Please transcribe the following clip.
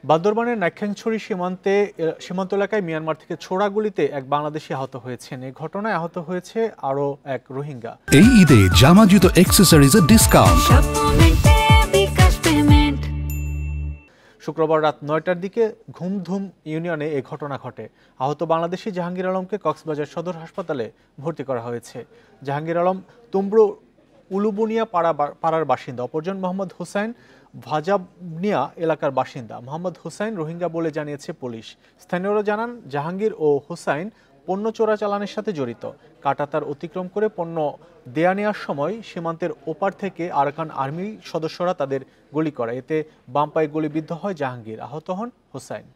বান্দরবানের নাইক্ষ্যংছড়ি সীমান্ত এলাকায় মিয়ানমার থেকে ছোড়া গুলিতে এক বাংলাদেশি আহত হয়েছেন। এই ঘটনায় আহত হয়েছে আরও এক রোহিঙ্গা। এই ঈদে জামা জুতো অ্যাক্সেসরিজের ডিসকাউন্ট। শুক্রবার রাত ৯টার দিকে ঘুমধুম ইউনিয়নে এই ঘটনা ঘটে। আহত বাংলাদেশি জাহাঙ্গীর আলমকে কক্সবাজার সদর হাসপাতালে ভর্তি করা হয়েছে। জাহাঙ্গীর আলম তুমব্রু উলুবুনিয়া পাড়ার বাসিন্দা। অপরজন মোহাম্মদ হুসাইন ভাজাবনিয়া এলাকার বাসিন্দা। মোহাম্মদ হুসাইন রোহিঙ্গা বলে জানিয়েছে পুলিশ। স্থানীয়রা জানান, জাহাঙ্গীর ও হুসাইন পণ্য চোরাচালানের সাথে জড়িত। কাঁটাতার অতিক্রম করে পণ্য দেয়া নেওয়ার সময় সীমান্তের ওপার থেকে আরাকান আর্মি সদস্যরা তাদের গুলি করে। এতে বাম পায়ে গুলিবিদ্ধ হয় জাহাঙ্গীর, আহত হন হুসাইন।